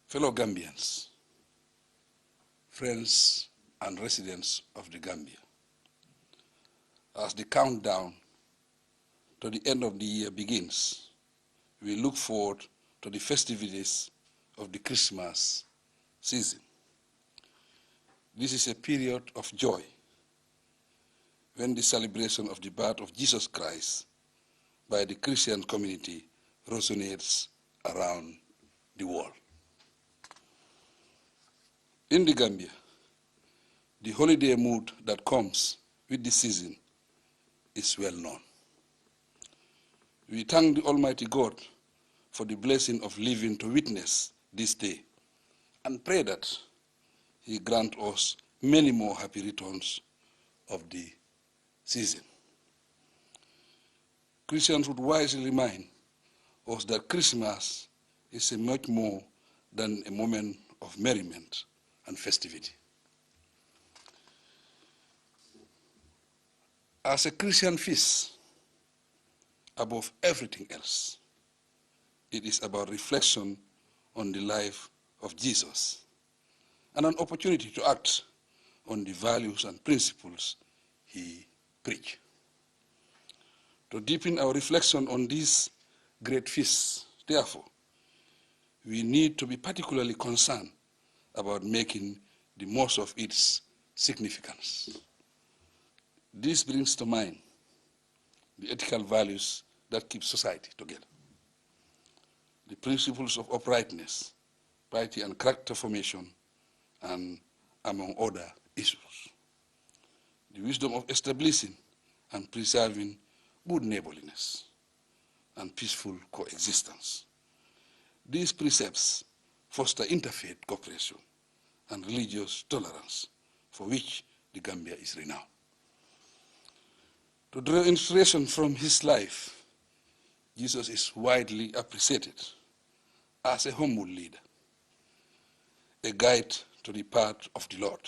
Fellow Gambians, friends and residents of the Gambia, as the countdown to the end of the year begins, we look forward to the festivities of the Christmas season. This is a period of joy when the celebration of the birth of Jesus Christ by the Christian community resonates around the world. In the Gambia, the holiday mood that comes with the season is well known. We thank the Almighty God for the blessing of living to witness this day and pray that He grant us many more happy returns of the season. Christians would wisely remind us that Christmas is much more than a moment of merriment and festivity. As a Christian feast, above everything else, it is about reflection on the life of Jesus and an opportunity to act on the values and principles He preached. To deepen our reflection on these great feasts, therefore, we need to be particularly concerned about making the most of its significance. This brings to mind the ethical values that keep society together, the principles of uprightness, piety and character formation, and among other issues, the wisdom of establishing and preserving good neighborliness and peaceful coexistence. These precepts foster interfaith cooperation and religious tolerance, for which the Gambia is renowned. To draw inspiration from his life, Jesus is widely appreciated as a humble leader, a guide to the path of the Lord,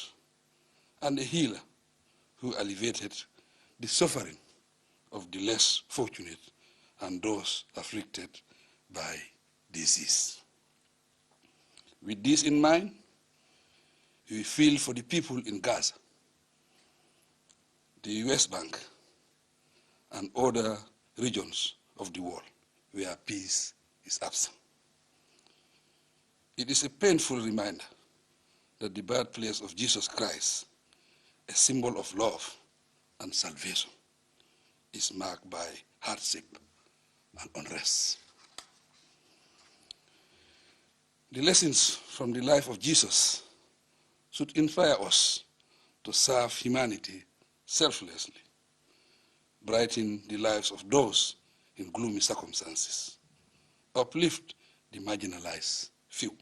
and a healer who alleviated the suffering of the less fortunate and those afflicted by disease. With this in mind, we feel for the people in Gaza, the West Bank, and other regions of the world where peace is absent. It is a painful reminder that the birthplace of Jesus Christ, a symbol of love and salvation, is marked by hardship and unrest. The lessons from the life of Jesus should inspire us to serve humanity selflessly, brighten the lives of those in gloomy circumstances, uplift the marginalized few,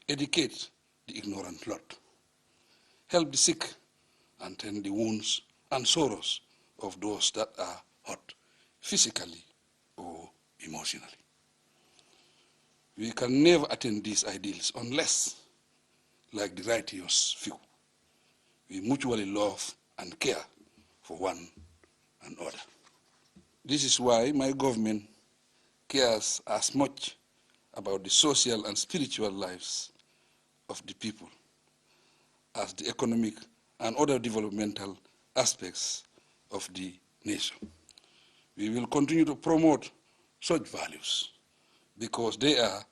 educate the ignorant lot, help the sick, and tend the wounds and sorrows of those that are hurt physically or emotionally. We can never attain these ideals unless, like the righteous few, we mutually love and care for one another. This is why my government cares as much about the social and spiritual lives of the people as the economic and other developmental aspects of the nation. We will continue to promote such values because they are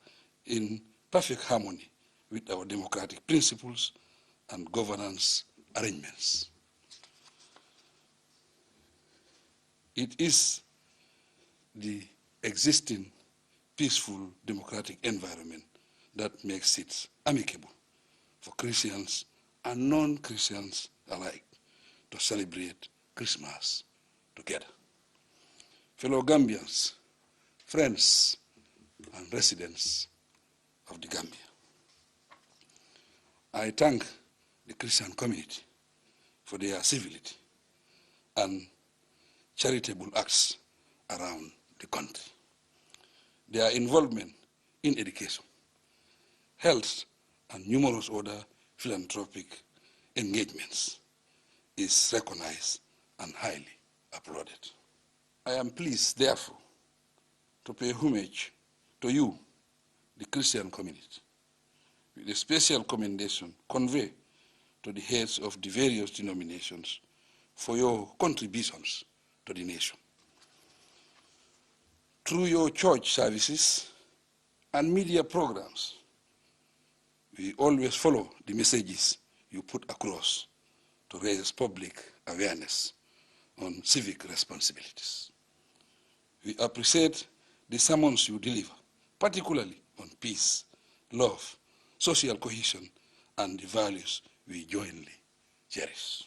in perfect harmony with our democratic principles and governance arrangements. It is the existing peaceful democratic environment that makes it amicable for Christians and non-Christians alike to celebrate Christmas together. Fellow Gambians, friends, and residents of the Gambia, I thank the Christian community for their civility and charitable acts around the country. Their involvement in education, health, and numerous other philanthropic engagements is recognized and highly applauded. I am pleased, therefore, to pay homage to you, the Christian community, with a special commendation, convey to the heads of the various denominations for your contributions to the nation. Through your church services and media programs, we always follow the messages you put across to raise public awareness on civic responsibilities. We appreciate the sermons you deliver, particularly on peace, love, social cohesion, and the values we jointly cherish.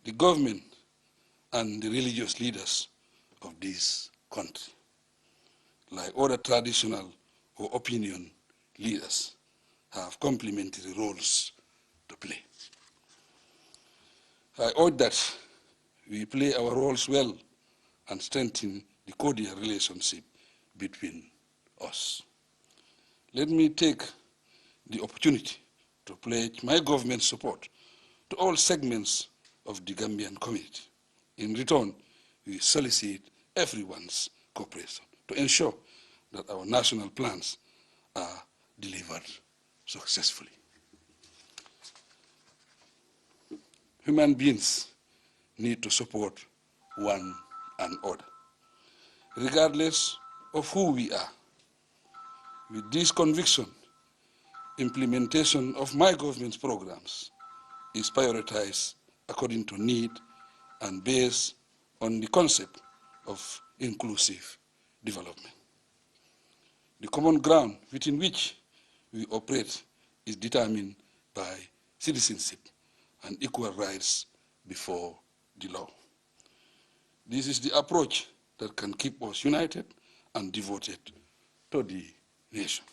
The government and the religious leaders of this country, like other traditional or opinion leaders, have complementary roles to play. I urge that we play our roles well and strengthen the cordial relationship between us. Let me take the opportunity to pledge my government's support to all segments of the Gambian community. In return, we solicit everyone's cooperation to ensure that our national plans are delivered successfully. Human beings need to support one another, regardless of who we are. With this conviction, implementation of my government's programs is prioritized according to need and based on the concept of inclusive development. The common ground within which we operate is determined by citizenship and equal rights before the law. This is the approach that can keep us united and devoted to the nation.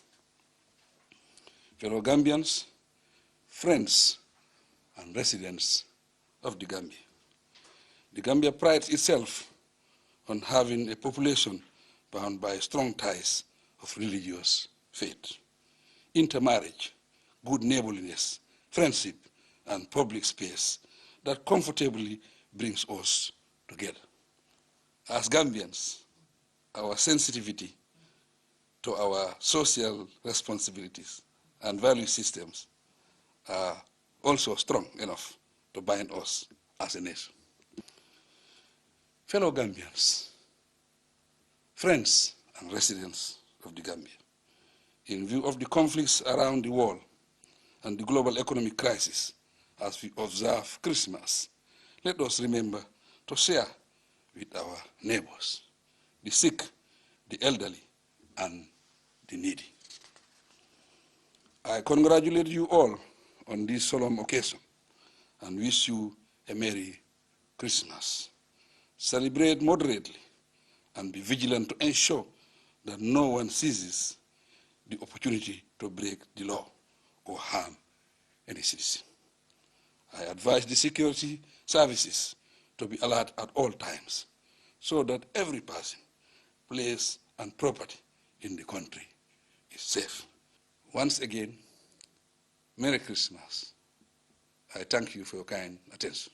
Fellow Gambians, friends, and residents of the Gambia prides itself on having a population bound by strong ties of religious faith. Intermarriage, good neighborliness, friendship, and public space that comfortably brings us together. As Gambians, our sensitivity to our social responsibilities and value systems are also strong enough to bind us as a nation. Fellow Gambians, friends and residents of the Gambia, in view of the conflicts around the world and the global economic crisis, as we observe Christmas, let us remember to share with our neighbors, the sick, the elderly, and the needy. I congratulate you all on this solemn occasion and wish you a Merry Christmas. Celebrate moderately and be vigilant to ensure that no one seizes the opportunity to break the law or harm any citizen. I advise the security services to be alert at all times so that every person, place, and property in the country is safe. Once again, Merry Christmas. I thank you for your kind attention.